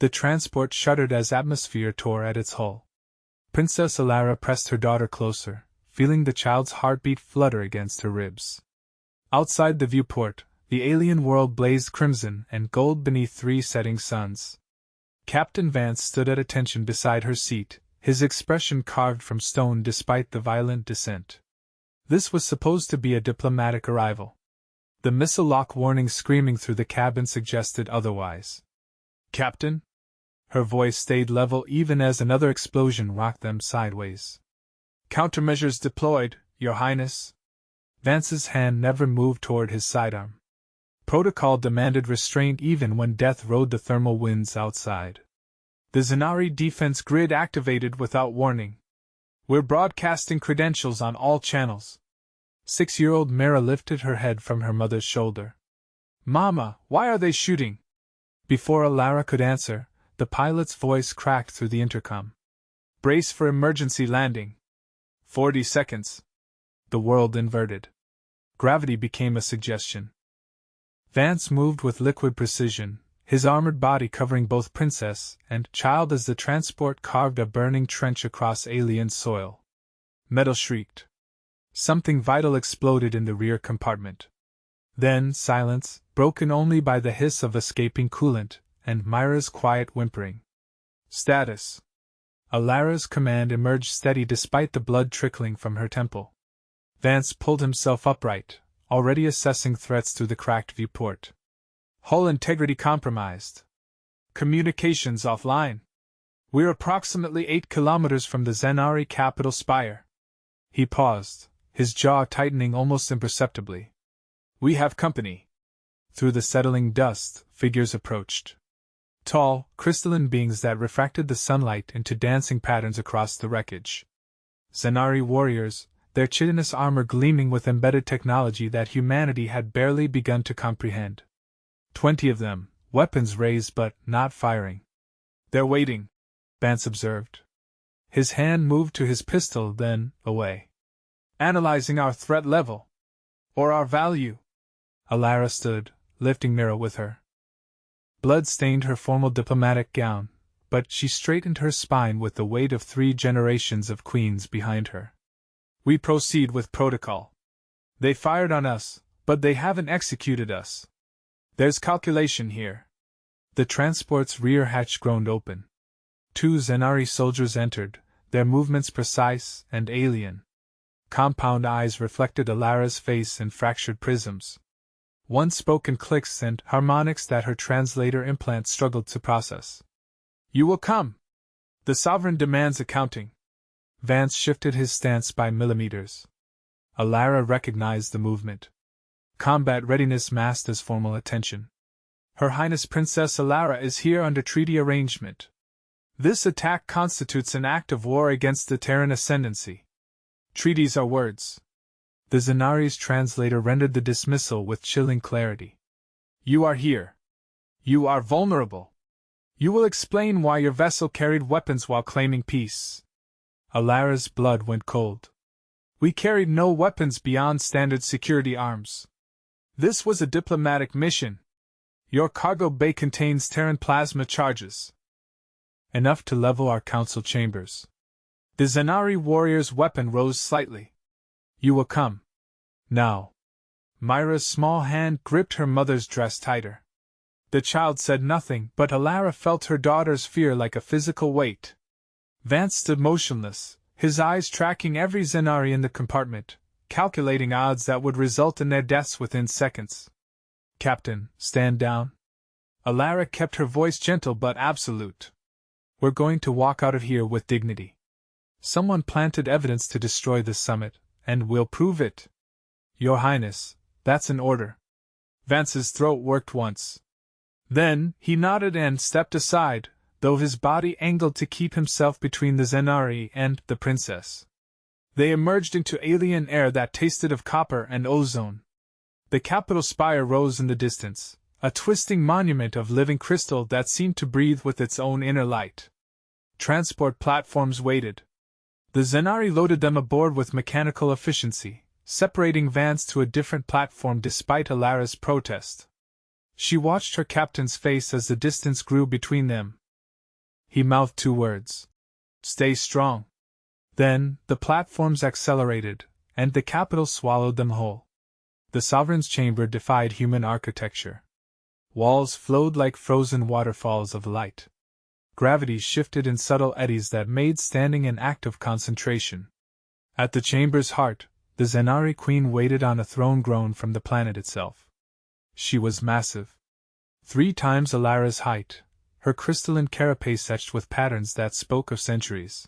The transport shuddered as atmosphere tore at its hull. Princess Alara pressed her daughter closer, feeling the child's heartbeat flutter against her ribs. Outside the viewport, the alien world blazed crimson and gold beneath 3 setting suns. Captain Vance stood at attention beside her seat, his expression carved from stone despite the violent descent. This was supposed to be a diplomatic arrival. The missile lock warning screaming through the cabin suggested otherwise. "Captain?" Her voice stayed level even as another explosion rocked them sideways. "Countermeasures deployed, Your Highness." Vance's hand never moved toward his sidearm. Protocol demanded restraint even when death rode the thermal winds outside. The Zenari defense grid activated without warning. "We're broadcasting credentials on all channels." 6-year-old Mira lifted her head from her mother's shoulder. "Mama, why are they shooting?" Before Alara could answer, the pilot's voice cracked through the intercom. "Brace for emergency landing. 40 seconds." The world inverted. Gravity became a suggestion. Vance moved with liquid precision, his armored body covering both princess and child as the transport carved a burning trench across alien soil. Metal shrieked. Something vital exploded in the rear compartment. Then silence, broken only by the hiss of escaping coolant, and Myra's quiet whimpering. "Status." Alara's command emerged steady despite the blood trickling from her temple. Vance pulled himself upright, already assessing threats through the cracked viewport. "Hull integrity compromised. Communications offline. We're approximately 8 kilometers from the Zenari capital spire." He paused, his jaw tightening almost imperceptibly. "We have company." Through the settling dust, figures approached. Tall, crystalline beings that refracted the sunlight into dancing patterns across the wreckage. Zenari warriors, their chitinous armor gleaming with embedded technology that humanity had barely begun to comprehend. 20 of them, weapons raised but not firing. "They're waiting," Vance observed. His hand moved to his pistol, then away. "Analyzing our threat level. Or our value." Alara stood, lifting Mira with her. Blood stained her formal diplomatic gown, but she straightened her spine with the weight of 3 generations of queens behind her. "We proceed with protocol. They fired on us, but they haven't executed us. There's calculation here." The transport's rear hatch groaned open. 2 Zenari soldiers entered, their movements precise and alien. Compound eyes reflected Alara's face in fractured prisms. One spoke in clicks and harmonics that her translator implant struggled to process. "You will come. The Sovereign demands accounting." Vance shifted his stance by millimeters. Alara recognized the movement. Combat readiness masked as formal attention. "Her Highness Princess Alara is here under treaty arrangement. This attack constitutes an act of war against the Terran ascendancy. Treaties are words." The Zenari's translator rendered the dismissal with chilling clarity. "You are here. You are vulnerable. You will explain why your vessel carried weapons while claiming peace." Alara's blood went cold. "We carried no weapons beyond standard security arms. This was a diplomatic mission. Your cargo bay contains Terran plasma charges. Enough to level our council chambers." The Zenari warrior's weapon rose slightly. "You will come. Now." Myra's small hand gripped her mother's dress tighter. The child said nothing, but Alara felt her daughter's fear like a physical weight. Vance stood motionless, his eyes tracking every Zenari in the compartment, calculating odds that would result in their deaths within seconds. "Captain, stand down." Alara kept her voice gentle but absolute. "We're going to walk out of here with dignity. Someone planted evidence to destroy the summit, and we'll prove it." "Your Highness, that's an order." Vance's throat worked once. Then, he nodded and stepped aside, though his body angled to keep himself between the Zenari and the princess. They emerged into alien air that tasted of copper and ozone. The capital spire rose in the distance, a twisting monument of living crystal that seemed to breathe with its own inner light. Transport platforms waited. The Zenari loaded them aboard with mechanical efficiency, separating Vance to a different platform despite Alara's protest. She watched her captain's face as the distance grew between them, He mouthed 2 words. Stay strong. Then, the platforms accelerated, and the capital swallowed them whole. The sovereign's chamber defied human architecture. Walls flowed like frozen waterfalls of light. Gravity shifted in subtle eddies that made standing an act of concentration. At the chamber's heart, the Zenari queen waited on a throne grown from the planet itself. She was massive. 3 times Alara's height, her crystalline carapace etched with patterns that spoke of centuries.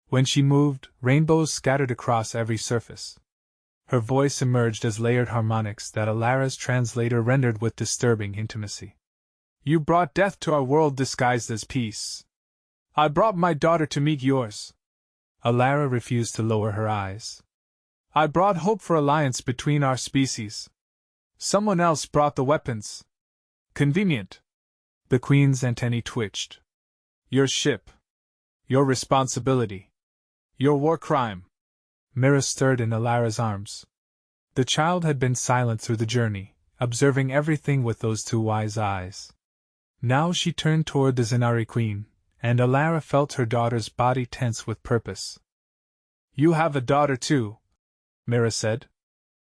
When she moved, rainbows scattered across every surface. Her voice emerged as layered harmonics that Alara's translator rendered with disturbing intimacy. You brought death to our world disguised as peace. I brought my daughter to meet yours. Alara refused to lower her eyes. I brought hope for alliance between our species. Someone else brought the weapons. Convenient. The queen's antennae twitched. Your ship. Your responsibility. Your war crime. Mira stirred in Alara's arms. The child had been silent through the journey, observing everything with those 2 wise eyes. Now she turned toward the Zenari queen, and Alara felt her daughter's body tense with purpose. You have a daughter too, Mira said.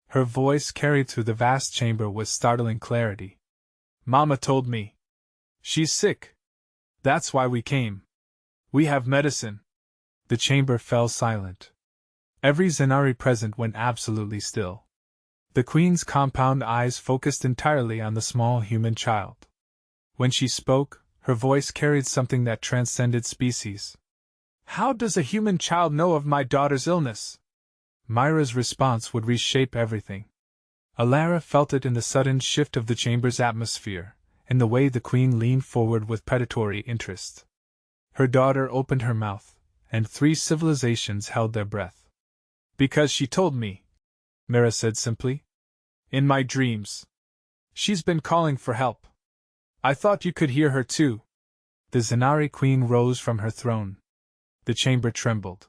Her voice carried through the vast chamber with startling clarity. Mama told me. She's sick. That's why we came. We have medicine. The chamber fell silent. Every Zenari present went absolutely still. The queen's compound eyes focused entirely on the small human child. When she spoke, her voice carried something that transcended species. How does a human child know of my daughter's illness? Myra's response would reshape everything. Alara felt it in the sudden shift of the chamber's atmosphere, in the way the queen leaned forward with predatory interest. Her daughter opened her mouth, and 3 civilizations held their breath. Because she told me, Mira said simply. In my dreams. She's been calling for help. I thought you could hear her too. The Zenari queen rose from her throne. The chamber trembled.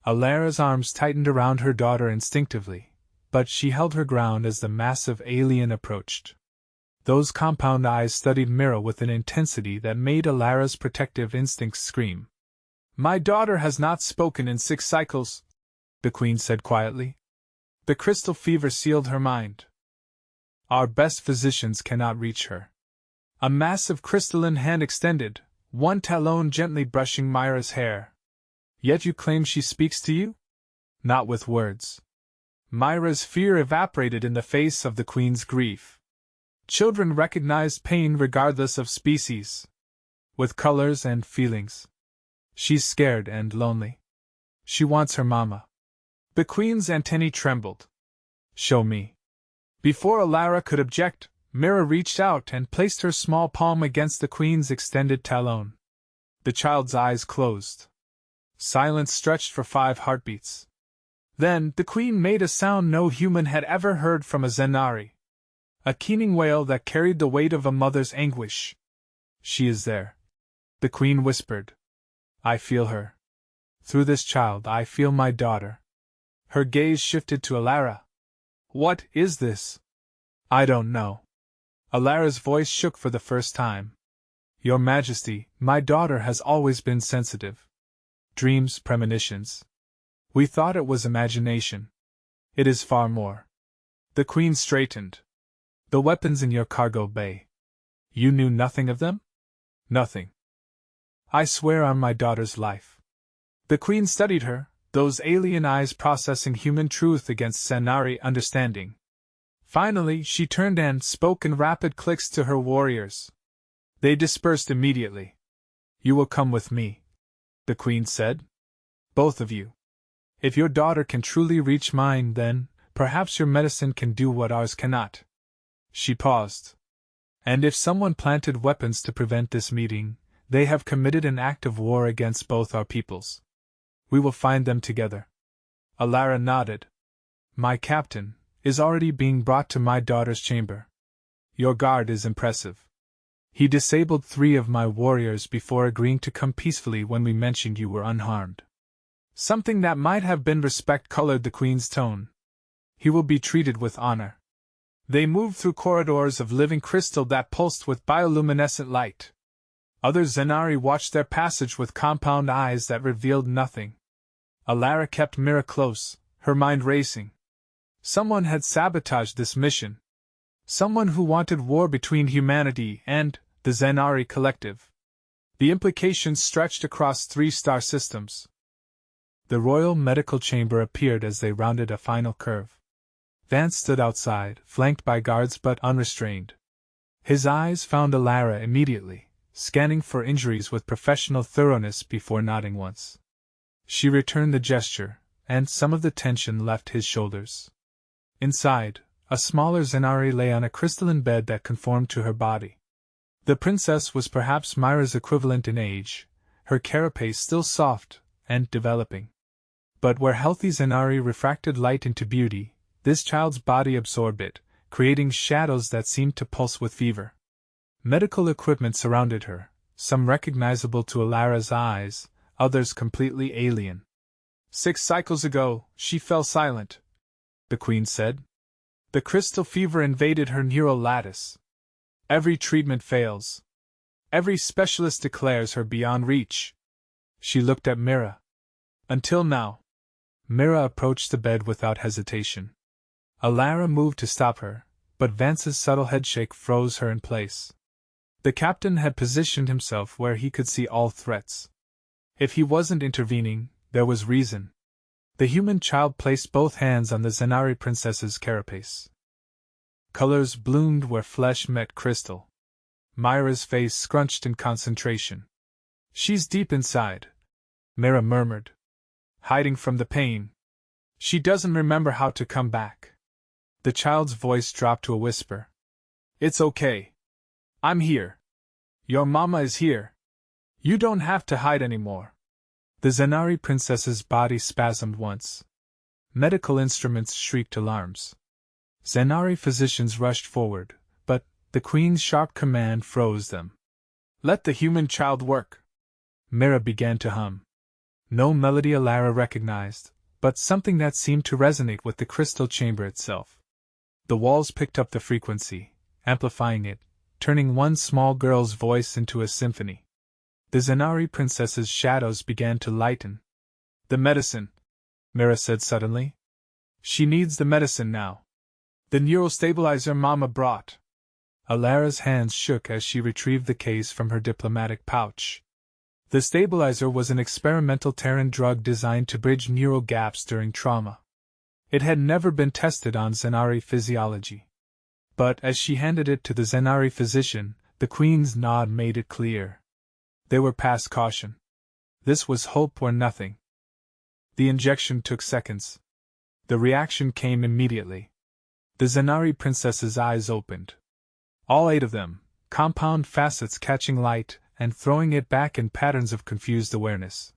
Alara's arms tightened around her daughter instinctively, but she held her ground as the massive alien approached. Those compound eyes studied Mira with an intensity that made Alara's protective instincts scream. My daughter has not spoken in 6 cycles, the queen said quietly. The crystal fever sealed her mind. Our best physicians cannot reach her. A massive crystalline hand extended, 1 talon gently brushing Myra's hair. Yet you claim she speaks to you? Not with words. Myra's fear evaporated in the face of the queen's grief. Children recognized pain regardless of species. With colors and feelings. She's scared and lonely. She wants her mama. The queen's antennae trembled. Show me. Before Alara could object, Mira reached out and placed her small palm against the queen's extended talon. The child's eyes closed. Silence stretched for 5 heartbeats. Then, the queen made a sound no human had ever heard from a Zenari. A keening wail that carried the weight of a mother's anguish. She is there. The queen whispered. I feel her. Through this child I feel my daughter. Her gaze shifted to Alara. What is this? I don't know. Alara's voice shook for the first time. Your Majesty, my daughter has always been sensitive. Dreams, premonitions. We thought it was imagination. It is far more. The queen straightened. The weapons in your cargo bay. You knew nothing of them? Nothing. I swear on my daughter's life. The queen studied her, those alien eyes processing human truth against Zenari understanding. Finally, she turned and spoke in rapid clicks to her warriors. They dispersed immediately. You will come with me, the queen said. Both of you. If your daughter can truly reach mine, then, perhaps your medicine can do what ours cannot. She paused. And if someone planted weapons to prevent this meeting, they have committed an act of war against both our peoples. We will find them together. Alara nodded. My captain is already being brought to my daughter's chamber. Your guard is impressive. He disabled 3 of my warriors before agreeing to come peacefully when we mentioned you were unharmed. Something that might have been respect colored the queen's tone. He will be treated with honor. They moved through corridors of living crystal that pulsed with bioluminescent light. Other Zenari watched their passage with compound eyes that revealed nothing. Alara kept Mira close, her mind racing. Someone had sabotaged this mission. Someone who wanted war between humanity and the Zenari collective. The implications stretched across 3 star systems. The Royal Medical Chamber appeared as they rounded a final curve. Vance stood outside, flanked by guards but unrestrained. His eyes found Alara immediately, scanning for injuries with professional thoroughness before nodding once. She returned the gesture, and some of the tension left his shoulders. Inside, a smaller Zenari lay on a crystalline bed that conformed to her body. The princess was perhaps Myra's equivalent in age, her carapace still soft and developing. But where healthy Zenari refracted light into beauty, this child's body absorbed it, creating shadows that seemed to pulse with fever. Medical equipment surrounded her, some recognizable to Alara's eyes, others completely alien. 6 cycles ago, she fell silent, the queen said. The crystal fever invaded her neural lattice. Every treatment fails. Every specialist declares her beyond reach. She looked at Mira. Until now. Mira approached the bed without hesitation. Alara moved to stop her, but Vance's subtle headshake froze her in place. The captain had positioned himself where he could see all threats. If he wasn't intervening, there was reason. The human child placed both hands on the Zenari princess's carapace. Colors bloomed where flesh met crystal. Myra's face scrunched in concentration. She's deep inside, Mira murmured. Hiding from the pain. She doesn't remember how to come back. The child's voice dropped to a whisper. It's okay. I'm here. Your mama is here. You don't have to hide anymore. The Zenari princess's body spasmed once. Medical instruments shrieked alarms. Zenari physicians rushed forward, but the queen's sharp command froze them. Let the human child work. Mira began to hum. No melody Alara recognized, but something that seemed to resonate with the crystal chamber itself. The walls picked up the frequency, amplifying it, turning one small girl's voice into a symphony. The Zenari princess's shadows began to lighten. The medicine, Mira said suddenly. She needs the medicine now. The neural stabilizer Mama brought. Alara's hands shook as she retrieved the case from her diplomatic pouch. The stabilizer was an experimental Terran drug designed to bridge neural gaps during trauma. It had never been tested on Zenari physiology. But as she handed it to the Zenari physician, the queen's nod made it clear. They were past caution. This was hope or nothing. The injection took seconds. The reaction came immediately. The Zenari princess's eyes opened. All 8 of them, compound facets catching light and throwing it back in patterns of confused awareness.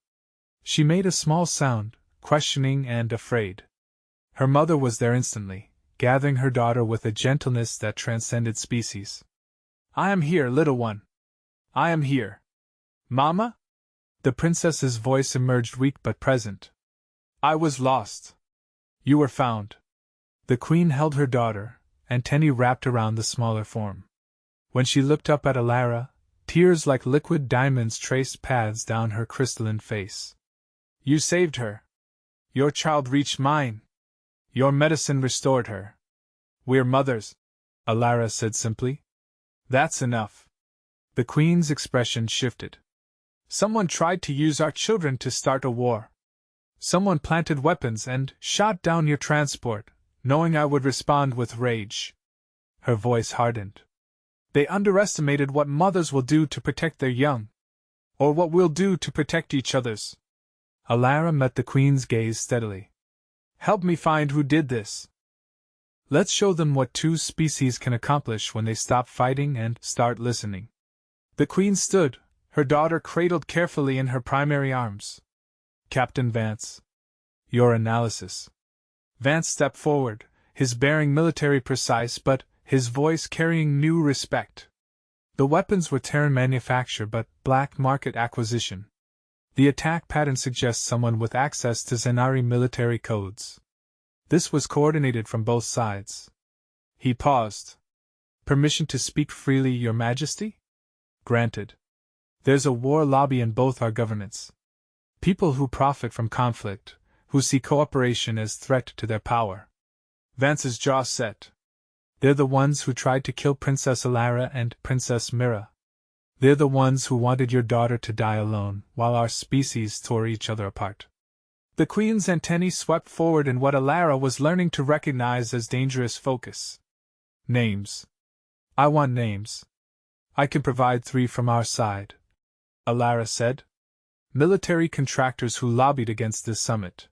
She made a small sound, questioning and afraid. Her mother was there instantly, gathering her daughter with a gentleness that transcended species. I am here, little one. I am here. Mama? The princess's voice emerged weak but present. I was lost. You were found. The queen held her daughter, antennae wrapped around the smaller form. When she looked up at Alara, tears like liquid diamonds traced paths down her crystalline face. You saved her. Your child reached mine. Your medicine restored her. We're mothers, Alara said simply. That's enough. The queen's expression shifted. Someone tried to use our children to start a war. Someone planted weapons and shot down your transport, knowing I would respond with rage. Her voice hardened. They underestimated what mothers will do to protect their young. Or what we'll do to protect each other's. Alara met the queen's gaze steadily. Help me find who did this. Let's show them what 2 species can accomplish when they stop fighting and start listening. The queen stood, her daughter cradled carefully in her primary arms. Captain Vance. Your analysis. Vance stepped forward, his bearing military precise but his voice carrying new respect. The weapons were Terran manufacture but black market acquisition. The attack pattern suggests someone with access to Zenari military codes. This was coordinated from both sides. He paused. Permission to speak freely, Your Majesty? Granted. There's a war lobby in both our governments. People who profit from conflict, who see cooperation as threat to their power. Vance's jaw set. They're the ones who tried to kill Princess Alara and Princess Mira. They're the ones who wanted your daughter to die alone, while our species tore each other apart. The Queen's antennae swept forward in what Alara was learning to recognize as dangerous focus. Names. I want names. I can provide 3 from our side, Alara said. Military contractors who lobbied against this summit.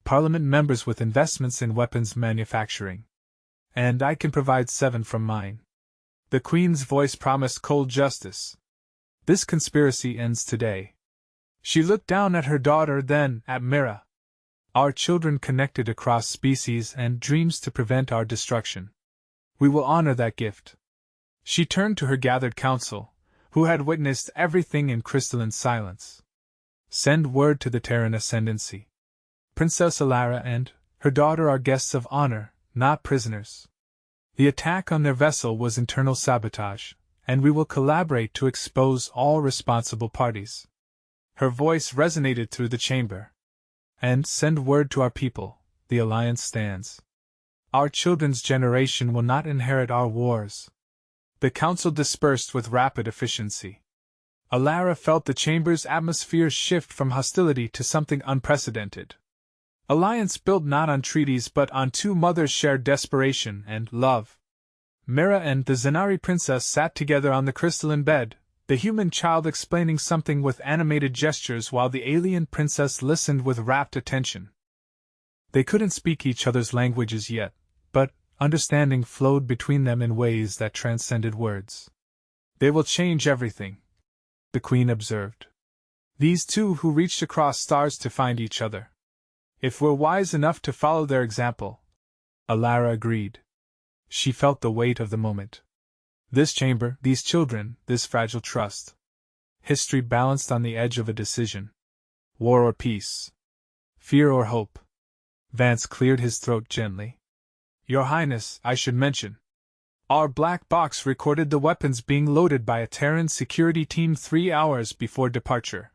Parliament members with investments in weapons manufacturing. And I can provide 7 from mine. The Queen's voice promised cold justice. This conspiracy ends today. She looked down at her daughter, then at Mira. Our children connected across species and dreams to prevent our destruction. We will honor that gift. She turned to her gathered council, who had witnessed everything in crystalline silence. Send word to the Terran Ascendancy. Princess Alara and her daughter are guests of honor, not prisoners. The attack on their vessel was internal sabotage, and we will collaborate to expose all responsible parties. Her voice resonated through the chamber. And send word to our people, the Alliance stands. Our children's generation will not inherit our wars. The council dispersed with rapid efficiency. Alara felt the chamber's atmosphere shift from hostility to something unprecedented. Alliance built not on treaties but on 2 mothers' shared desperation and love. Mira and the Zenari princess sat together on the crystalline bed, the human child explaining something with animated gestures while the alien princess listened with rapt attention. They couldn't speak each other's languages yet, but understanding flowed between them in ways that transcended words. They will change everything, the Queen observed. These 2 who reached across stars to find each other. If we're wise enough to follow their example, Alara agreed. She felt the weight of the moment. This chamber, these children, this fragile trust. History balanced on the edge of a decision. War or peace? Fear or hope? Vance cleared his throat gently. Your Highness, I should mention. Our black box recorded the weapons being loaded by a Terran security team 3 hours before departure.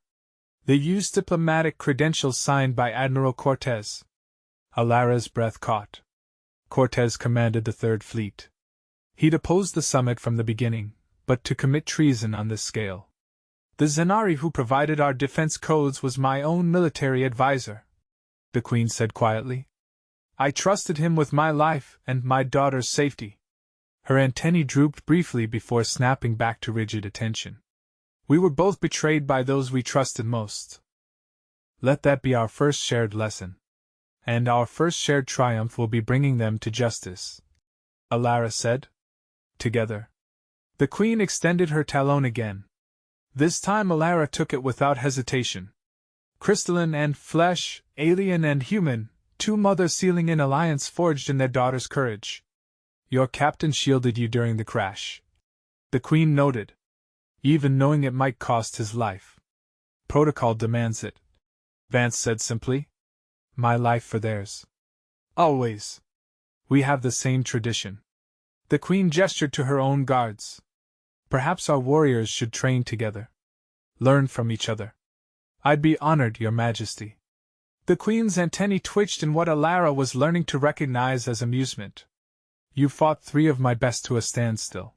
They used diplomatic credentials signed by Admiral Cortez. Alara's breath caught. Cortez commanded the Third Fleet. He'd opposed the summit from the beginning, but to commit treason on this scale. The Zenari who provided our defense codes was my own military advisor, the Queen said quietly. I trusted him with my life and my daughter's safety. Her antennae drooped briefly before snapping back to rigid attention. We were both betrayed by those we trusted most. Let that be our first shared lesson. And our first shared triumph will be bringing them to justice, Alara said. Together. The Queen extended her talon again. This time Alara took it without hesitation. Crystalline and flesh, alien and human, 2 mothers sealing in alliance forged in their daughter's courage. Your captain shielded you during the crash, the Queen noted. Even knowing it might cost his life. Protocol demands it, Vance said simply. My life for theirs. Always. We have the same tradition. The Queen gestured to her own guards. Perhaps our warriors should train together. Learn from each other. I'd be honored, Your Majesty. The Queen's antennae twitched in what Alara was learning to recognize as amusement. You fought 3 of my best to a standstill.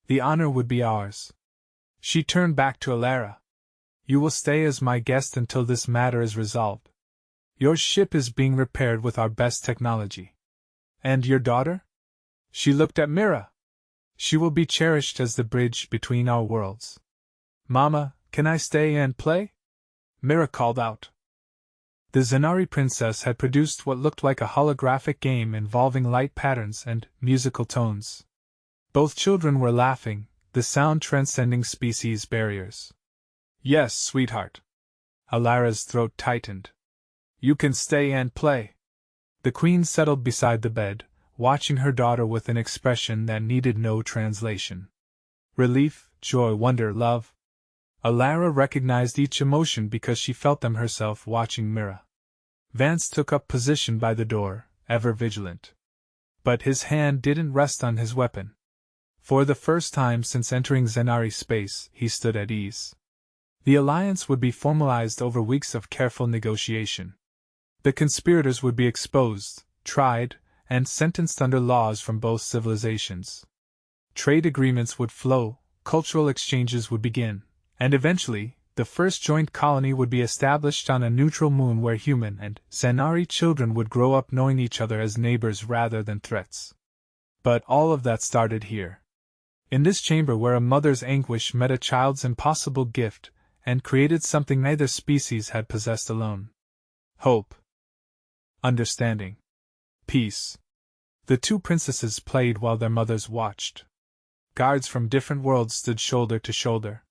The honor would be ours. She turned back to Alara. You will stay as my guest until this matter is resolved. Your ship is being repaired with our best technology. And your daughter? She looked at Mira. She will be cherished as the bridge between our worlds. Mama, can I stay and play? Mira called out. The Zenari princess had produced what looked like a holographic game involving light patterns and musical tones. Both children were laughing, the sound transcending species barriers. Yes, sweetheart. Alara's throat tightened. You can stay and play. The Queen settled beside the bed, watching her daughter with an expression that needed no translation. Relief, joy, wonder, love. Alara recognized each emotion because she felt them herself watching Mira. Vance took up position by the door, ever vigilant. But his hand didn't rest on his weapon. For the first time since entering Zenari space, he stood at ease. The alliance would be formalized over weeks of careful negotiation. The conspirators would be exposed, tried, and sentenced under laws from both civilizations. Trade agreements would flow, cultural exchanges would begin, and eventually, the first joint colony would be established on a neutral moon where human and Zenari children would grow up knowing each other as neighbors rather than threats. But all of that started here. In this chamber where a mother's anguish met a child's impossible gift, and created something neither species had possessed alone. Hope. Understanding. Peace. The two princesses played while their mothers watched. Guards from different worlds stood shoulder to shoulder.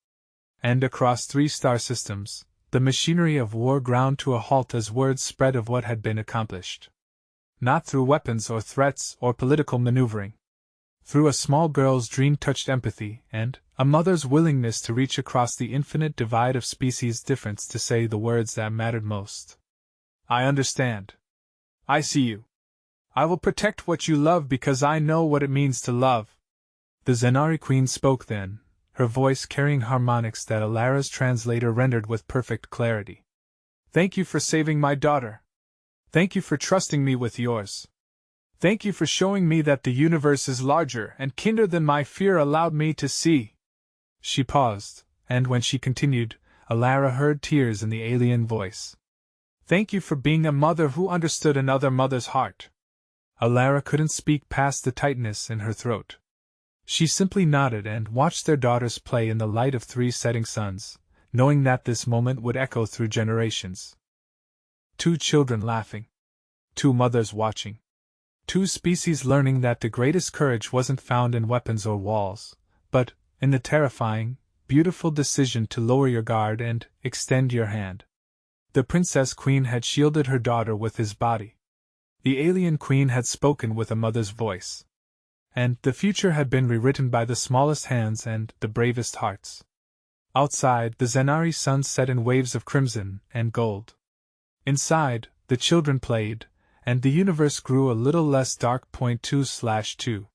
And across 3 star systems, the machinery of war ground to a halt as word spread of what had been accomplished. Not through weapons or threats or political maneuvering. Through a small girl's dream-touched empathy and a mother's willingness to reach across the infinite divide of species difference to say the words that mattered most. I understand. I see you. I will protect what you love because I know what it means to love. The Zenari Queen spoke then, her voice carrying harmonics that Alara's translator rendered with perfect clarity. Thank you for saving my daughter. Thank you for trusting me with yours. Thank you for showing me that the universe is larger and kinder than my fear allowed me to see. She paused, and when she continued, Alara heard tears in the alien voice. Thank you for being a mother who understood another mother's heart. Alara couldn't speak past the tightness in her throat. She simply nodded and watched their daughters play in the light of 3 setting suns, knowing that this moment would echo through generations. 2 children laughing. 2 mothers watching. 2 species learning that the greatest courage wasn't found in weapons or walls, but in the terrifying, beautiful decision to lower your guard and extend your hand. The Princess Queen had shielded her daughter with his body. The alien queen had spoken with a mother's voice. And the future had been rewritten by the smallest hands and the bravest hearts. Outside, the Zenari sun set in waves of crimson and gold. Inside, the children played, and the universe grew a little less dark. 2/2